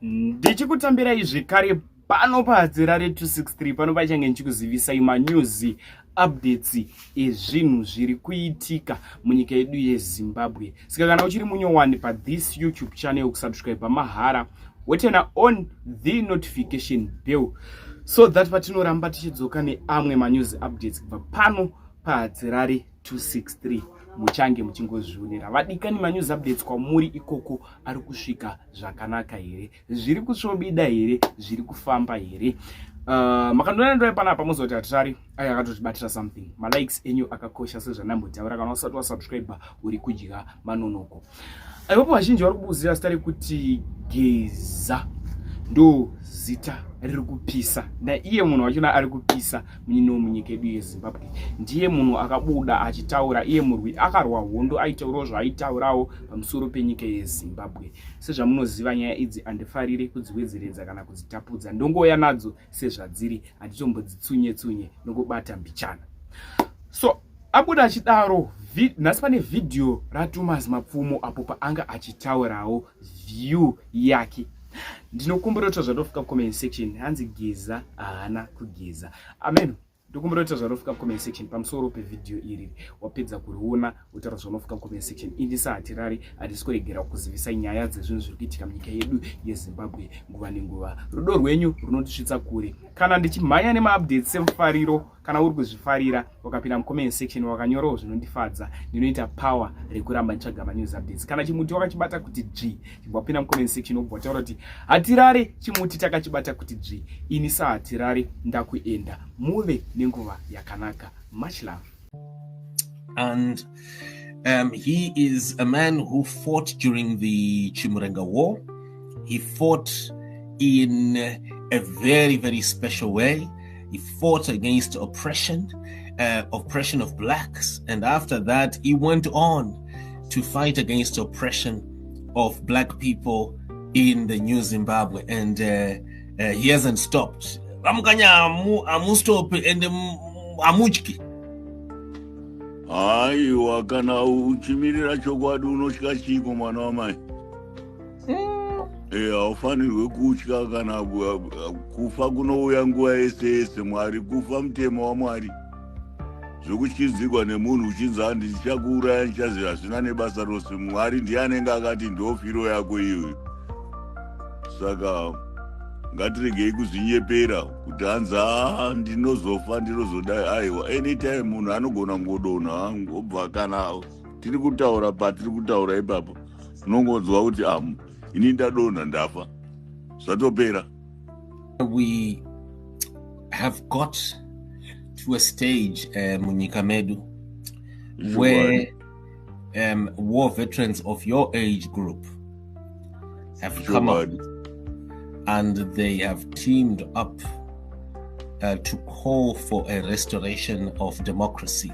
Ndichikutambirai zvekare pano paHadzira 263 pano pachange ndichikuzivisai manews updates ezvinhu zviri kuitika munyika yedu yeZimbabwe. Saka kana uchiri munyowani pa this YouTube channel kusubscribe mahara wotena on the notification bell so that patinoramba tichidzoka neamwe manews updates kubva pano paHadzira 263 muchange muchingozvionera. Vadikani manews updates kwamuri ikoko ari kusvika zvakanaka here, zviri kusvobida here, zviri kufamba here. Makandona ndo panapa muzoti Hatari aya akatotibatira something. Ma likes enyu akakosha sezvanambotaura. Kana usati wasubscribe uri kudya manonoko. Aipo vazhinji vari kubuzira zita rekuti Geza ndo zita riri kupisa. Iye munhu wachona ari kupisa munyika yedu yeZimbabwe. Ndiye munhu akabuda achitaura, iye murwi akarwa hondo aitaurawo zvaaitaurawo pamusoro penyika yeZimbabwe. Sezvamunoziva nyaya idzi handifariri kudziwedzeredza kana kudzitapudza. Ndongoya nadzo sezvadziri, handitombodzitsunye nokubata mbichana. So abuda achidaro, nhasi pane video raThomas Mapfumo apo paanga achitaurawo view yake. Ndinokumbira kuti zvatofika comment section hanzi Geza haana kugeza. Amen. Ndinokumbira kuti zvatofika comment section pamusoro pevideo iri. Wapedza kuriona utaura zvanofika comment section. Indisa Hatirari handisi kuregera kuzivisa nyaya dzezvinhu zviri kuitika munyika yedu yeZimbabwe nguva nenguva. Rudo rwenyu runotisvitsa kure. Kana ndichimhanya nema-updates semufariro, kana uri kuzvifarira wakapinda mucomment section wakanyorawo zvinondifadza, ndinoita power rekuramba nditsvaga manews updates. Kana chimuti wakachibata kuti G, wapinda mucomment section wobvataura kuti Hatirari chimuti takachibata kuti G. Ini saHatirari ndakuenda. Muve nenguva yakanaka. Much love. And he is a man who fought during the Chimurenga War. He fought in a very, very special way. He fought against oppression of blacks. And after that, he went on to fight against oppression of black people in the New Zimbabwe. And he hasn't stopped. Aiwa, kana uchimirira chokwadi unotya chiko mwana wamai. Haufanirwe kutya kana kufa kunouya nguva yese yese. Mwari kufa mutemo waMwari. Zvokuchizigwa nemunhu uchinzi ndichakuuraya ndichaziva hazvina nebasa rose. Mwari ndiye anenge akati ndofiro yako iwe. Saka ngatiregei kuzvinyepera kuti hanzi ndinozofa ndinozodai. Aiwa, anytime munhu anogona ngodonha ngobva. Kana tiri kutaura patiri kutaura ipapo unongonzwa kuti ini ndadonha ndafa zvatopera. We have got to a stage munyika medu where war veterans of your age group have come up and they have teamed up to call for a restoration of democracy.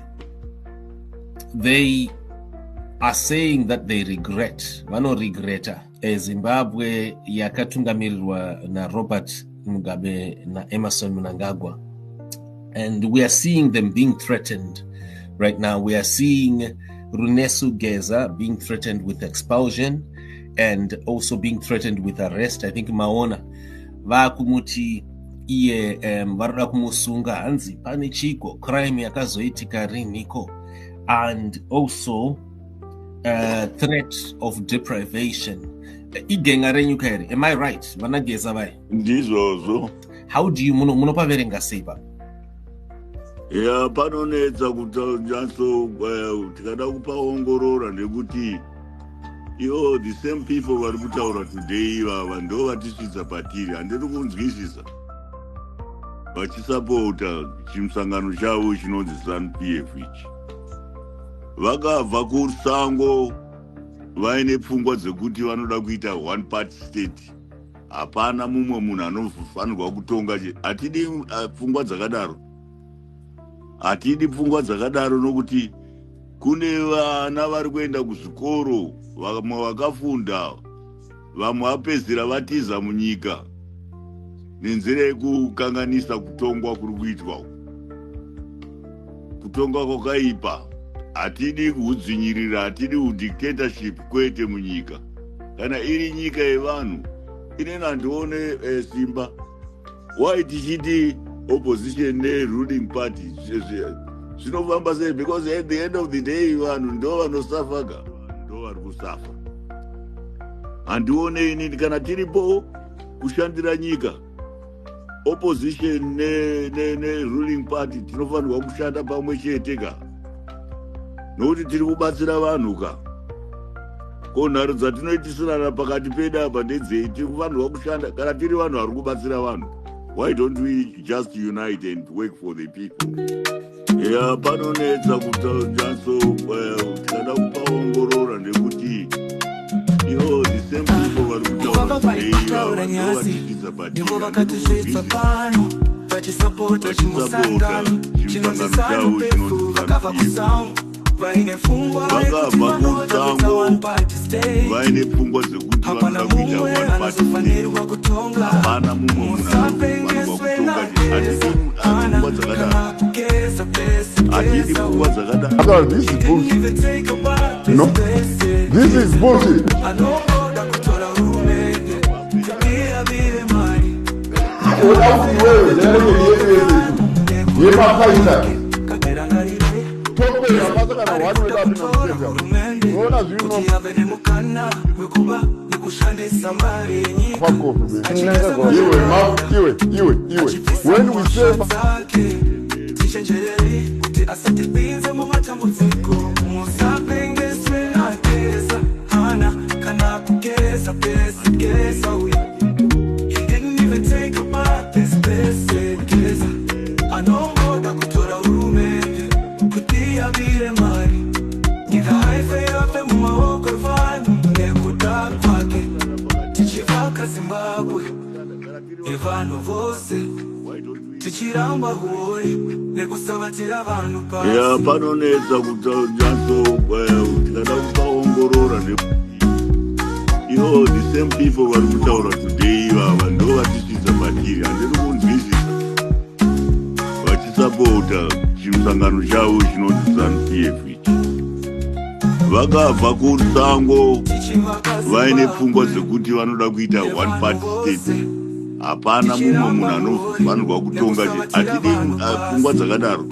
They are saying that they regret, vanoregreta Zimbabwe yakatungamirirwa na Robert Mugabe na Emmerson Mnangagwa. And we are seeing them being threatened right now. We are seeing Runesu Geza being threatened with expulsion and also being threatened with arrest. I think Maona vakumuti iye varida kumusunga hanzi pane chiko crime yakazoitika riniko, and also threat of deprivation. Igenga renyuka here, am I right? Vana Geza vai ndizvozvo. How do you munopaverenga sei pa? Panonetsa kuti nyaso tikada kupaongorora nekuti the same people vari kutaura today ivava ndo vatisvitsa patiri. Handiri kunzwisisa vachisapota chimusangano chavo chinonzi ZANU-PF ichi. Vakabva kusango vaine pfungwa dzekuti vanoda kuita one party state. Hapana mumwe munhu anofanirwa kutonga. Hatidi pfungwa dzakadaro. Hatidi pfungwa dzakadaro nokuti kune vana vari kuenda kuzvikoro, vamwe vakafunda, vamwe vapedzira vatiza munyika nenzira yekukanganisa kutongwa kuri kuitwa. Kutongwa kwakaipa. Hatidi kuhudzinyirira, hatidi udictatorship kwete munyika. Kana iri nyika yevanhu, inini handione simba. Why tichiti opposition ne-ruling party zvinofamba sei? Because at the end of the day vanhu ndo vanosafaga, ndo vari kusafa. Handione inini kana tiripo kushandira nyika, opposition ne-ruling party tinofanirwa kushanda pamwe chete ka, nokuti tiri kubatsira vanhu ka. Ko nharo dzatinoitisirana pakati pedu apa ndedzei? Tiri kufanirwa kushanda kana tiri vanhu vari kubatsira vanhu. Why don't we just unite and work for the people? Panonetsa kutanso tikada kupaongorora ndekuti the same people vari kutaura vachisapota chimusangano chavo vaine pfungwa vaine pfungwa dzekuti vanoda kuita one party state. Hapana mumwe munhu hatidi pfungwa dzakadaro. This is bullshit. No, this is bullshit. When we say panonetsa kutanso tikada kupaongorora the same people vari kutaura today vava ndo vatisvitsa matiri. Handiri kunzwisisa vachisapota chimusangano chavo chinonzi ZANU-PF ichi. Vakabva kusango vaine pfungwa dzekuti vanoda kuita one party state. Hapana mumwe munhu anofanirwa kutonga. Hatidi pfungwa dzakadaro,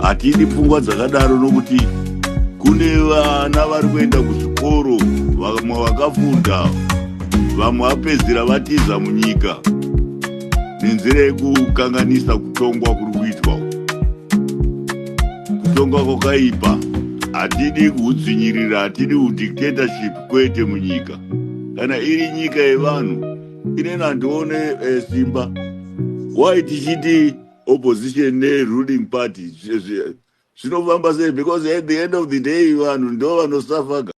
hatidi pfungwa dzakadaro, nokuti kune vana vari kuenda kuzvikoro, vamwe vakafunda, vamwe vapedzira vatiza munyika nenzira yekukanganisa kutongwa kuri kuitwa. Kutongwa kwakaipa. Hatidi kuhudzinyirira, hatidi udictatorship kwete munyika. Kana iri nyika yevanhu, inini handione simba. Why tichiti opposition ne-ruling party zvinofamba sei? Because at the end of the day vanhu ndo vanosafaga.